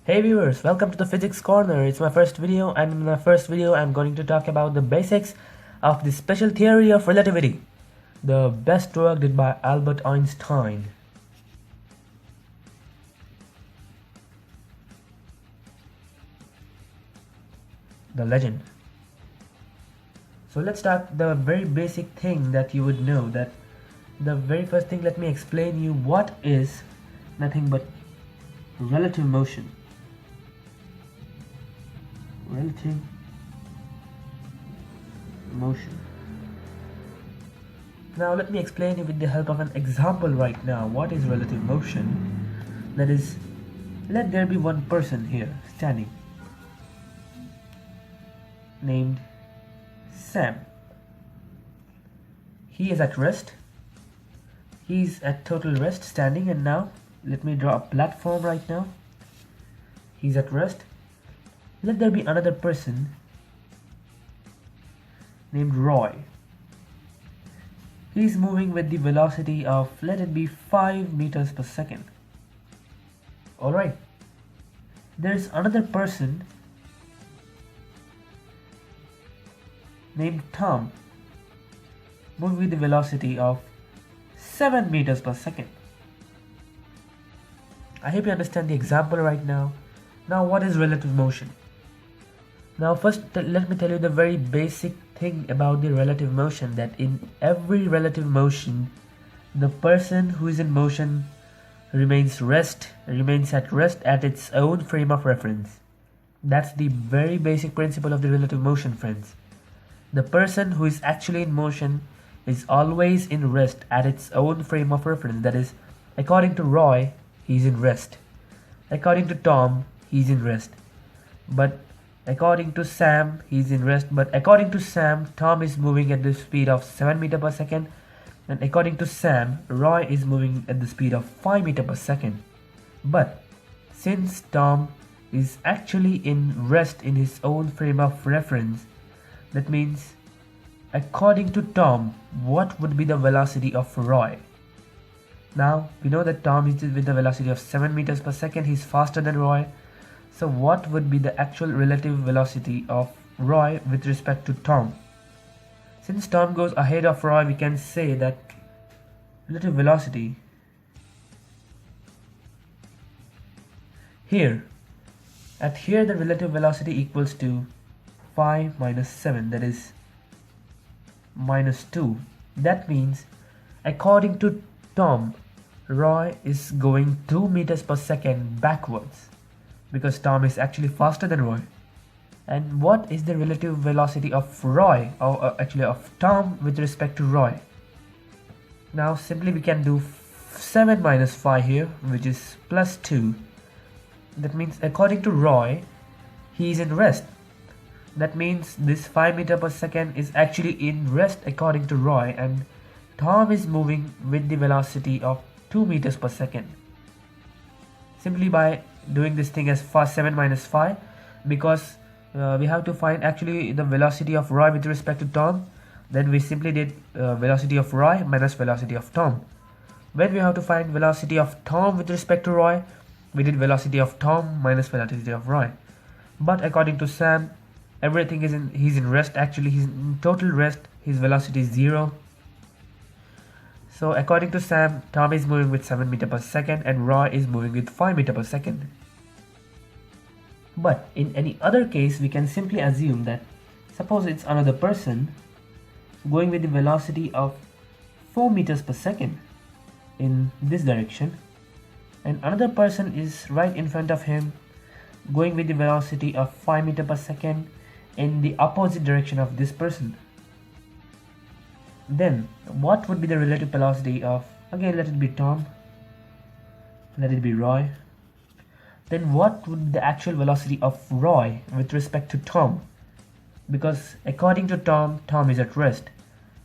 Hey viewers, welcome to the Physics Corner. It's my first video, and in my first video I'm going to talk about the basics of the special theory of relativity, the best work did by Albert Einstein. The legend. So let's start the very basic thing that you would know. That the very first thing, let me explain you what is nothing but relative motion. Relative motion. Now let me explain you with the help of an example right now what is relative motion. That is, let there be one person here standing named Sam. He is at rest. He's at total rest standing, and now let me draw a platform right now. He's at rest. Let there be another person named Roy. He's moving with the velocity of, let it be 5 meters per second. Alright. There's another person named Tom, moving with the velocity of 7 meters per second. I hope you understand the example right now. Now what is relative motion? Now first let me tell you the very basic thing about the relative motion, that in every relative motion the person who is in motion remains at rest at its own frame of reference. That's the very basic principle of the relative motion, friends. The person who is actually in motion is always in rest at its own frame of reference. That is, according to Roy, he's in rest. According to Tom, he's in rest. But according to Sam, he's in rest. But according to Sam, Tom is moving at the speed of 7 meters per second. And according to Sam, Roy is moving at the speed of 5 meters per second. But since Tom is actually in rest in his own frame of reference, that means according to Tom, what would be the velocity of Roy? Now we know that Tom is with the velocity of 7 meters per second. He's faster than Roy. So what would be the actual relative velocity of Roy with respect to Tom? Since Tom goes ahead of Roy, we can say that relative velocity here the relative velocity equals to 5 minus 7, that is minus 2. That means according to Tom, Roy is going 2 meters per second backwards, because Tom is actually faster than Roy. And what is the relative velocity of Roy, or actually of Tom with respect to Roy? Now simply we can do 7 minus 5 here, which is plus 2. That means according to Roy, he is in rest. That means this 5 meters per second is actually in rest according to Roy, and Tom is moving with the velocity of 2 meters per second. Simply by doing this thing as 7 minus 5, because we have to find actually the velocity of Roy with respect to Tom, then we simply did velocity of Roy minus velocity of Tom. When we have to find velocity of Tom with respect to Roy, we did velocity of Tom minus velocity of Roy. But according to Sam, everything he's in rest. Actually, he's in total rest. His velocity is 0. So according to Sam, Tom is moving with 7 meters per second and Roy is moving with 5 meters per second. But in any other case, we can simply assume that suppose it's another person going with the velocity of 4 meters per second in this direction, and another person is right in front of him going with the velocity of 5 meters per second in the opposite direction of this person. Then what would be the relative velocity of, again let it be Tom, let it be Roy. Then what would be the actual velocity of Roy with respect to Tom? Because according to Tom, Tom is at rest.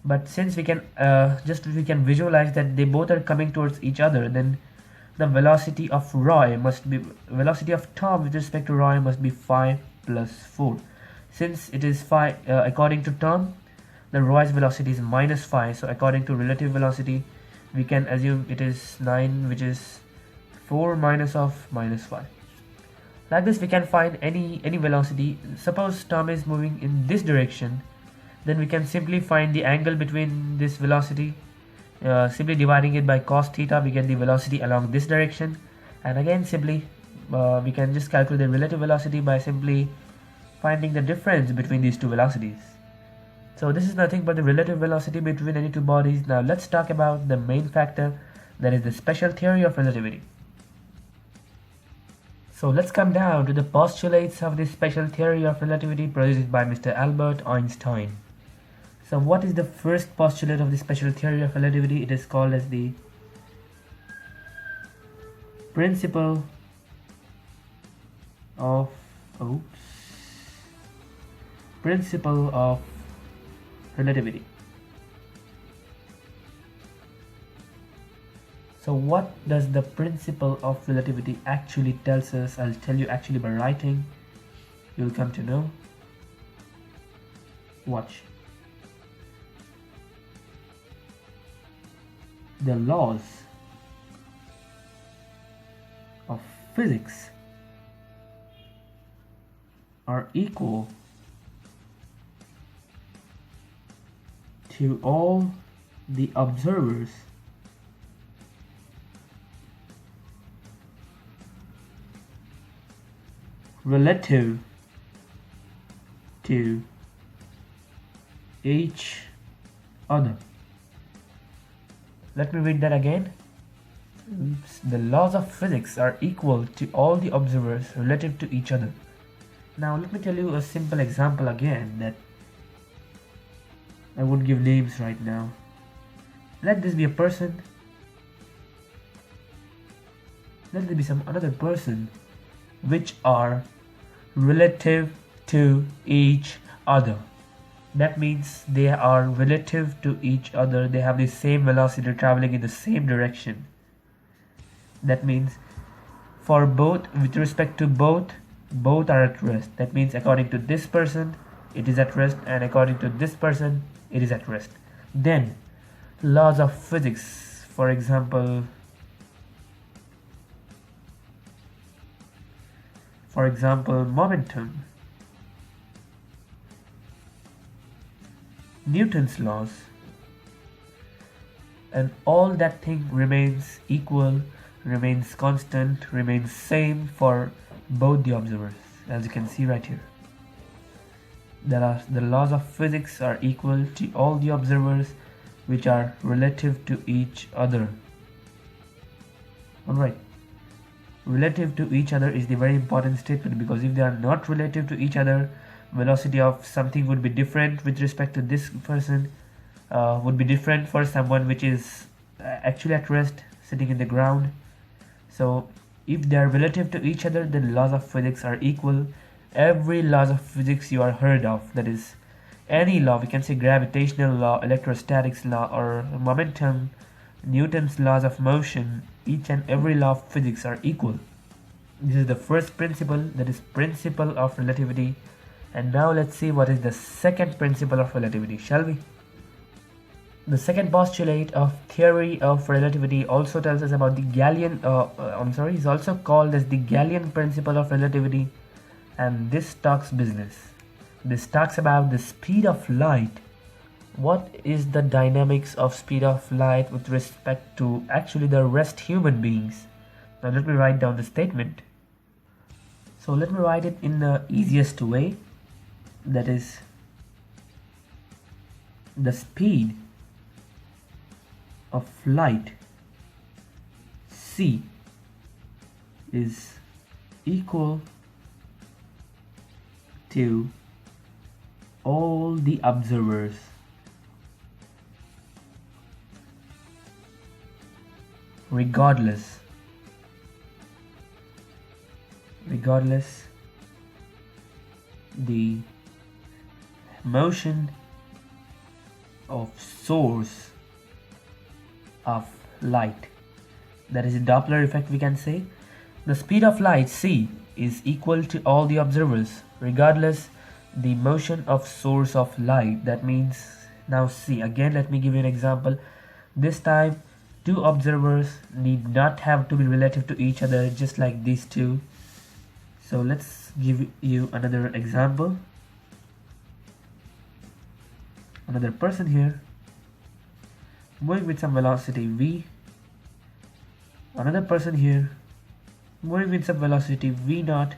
But since we can visualize that they both are coming towards each other, then the velocity of Tom with respect to Roy must be 5 plus 4. Since it is 5 according to Tom, the Roy's velocity is minus 5, so according to relative velocity we can assume it is 9, which is 4 minus of minus 5. Like this, we can find any velocity. Suppose Tom is moving in this direction, then we can simply find the angle between this velocity. Simply dividing it by cos theta, we get the velocity along this direction, and again simply we can just calculate the relative velocity by simply finding the difference between these two velocities. So this is nothing but the relative velocity between any two bodies. Now let's talk about the main factor, that is the special theory of relativity. So let's come down to the postulates of the special theory of relativity produced by Mr. Albert Einstein. So what is the first postulate of the special theory of relativity? It is called as the principle of relativity. So what does the principle of relativity actually tells us? I'll tell you actually by writing. You'll come to know. Watch. The laws of physics are equal to all the observers relative to each other. Let me read that again. The laws of physics are equal to all the observers relative to each other. Now let me tell you a simple example again, that I won't give names right now. Let this be a person. Let there be some another person which are relative to each other. That means they are relative to each other. They have the same velocity, traveling in the same direction. That means for both, with respect to both are at rest. That means according to this person it is at rest, and according to this person it is at rest. Then laws of physics, for example, momentum, Newton's laws, and all that thing remains equal, remains constant, remains same for both the observers, as you can see right here. The laws of physics are equal to all the observers which are relative to each other. Alright. Relative to each other is the very important statement, because if they are not relative to each other, velocity of something would be different with respect to this person, would be different for someone which is actually at rest, sitting in the ground. So if they are relative to each other, then laws of physics are equal. Every laws of physics you are heard of, that is any law, we can say gravitational law, electrostatics law, or momentum, Newton's laws of motion, each and every law of physics are equal. This is the first principle, that is principle of relativity. And now let's see what is the second principle of relativity, shall we? The second postulate of theory of relativity also tells us about the Gallien, is also called as the Gallien principle of relativity, and this talks business. This talks about the speed of light. What is the dynamics of speed of light with respect to actually the rest human beings? Now let me write down the statement. So let me write it in the easiest way. That is, the speed of light c is equal to all the observers regardless the motion of source of light. That is a Doppler effect, we can say. The speed of light c is equal to all the observers regardless the motion of source of light. That means, now see again, let me give you an example. This time two observers need not have to be relative to each other, just like these two. So let's give you another example. Another person here moving with some velocity v. Another person here moving with some velocity v naught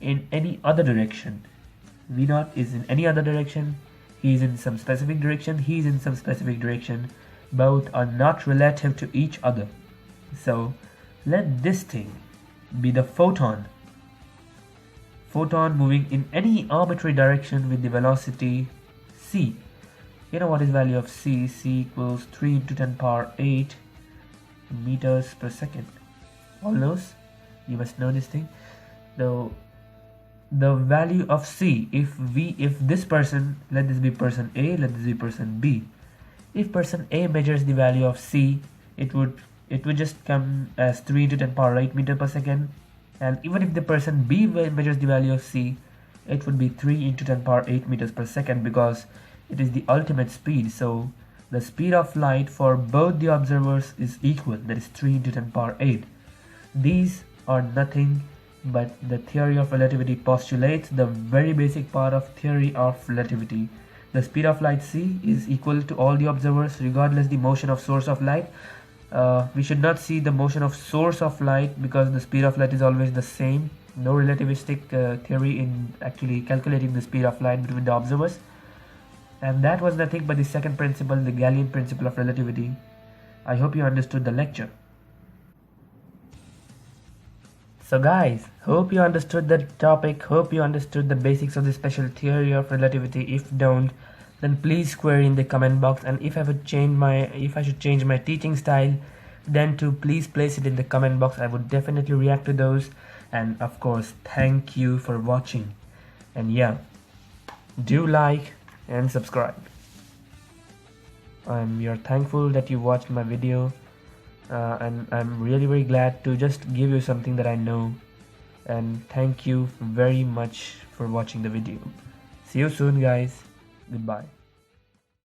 in any other direction. V naught is in any other direction. He is in some specific direction. He is in some specific direction. Both are not relative to each other. So let this thing be the photon. Photon moving in any arbitrary direction with the velocity c. You know what is value of c? C equals 3 into 10 power 8 meters per second. All those, you must know this thing. The value of c, if this person, let this be person A, let this be person B. If person A measures the value of c, it would just come as 3 into 10 power 8 meter per second. And even if the person B measures the value of c, it would be 3 into 10 power 8 meters per second, because it is the ultimate speed. So the speed of light for both the observers is equal, that is 3 into 10 power 8. These are nothing but the theory of relativity postulates, the very basic part of theory of relativity. The speed of light c is equal to all the observers regardless the motion of source of light. We should not see the motion of source of light, because the speed of light is always the same. No relativistic theory in actually calculating the speed of light between the observers. And that was nothing but the second principle, the Gallien principle of relativity. I hope you understood the lecture. So guys, hope you understood the topic, hope you understood the basics of the special theory of relativity. If don't, then please query in the comment box, and if I should change my teaching style, then too please place it in the comment box. I would definitely react to those. And of course, thank you for watching. And yeah, do like and subscribe. We are thankful that you watched my video. And I'm really very glad to just give you something that I know, and thank you very much for watching the video. See you soon guys. Goodbye.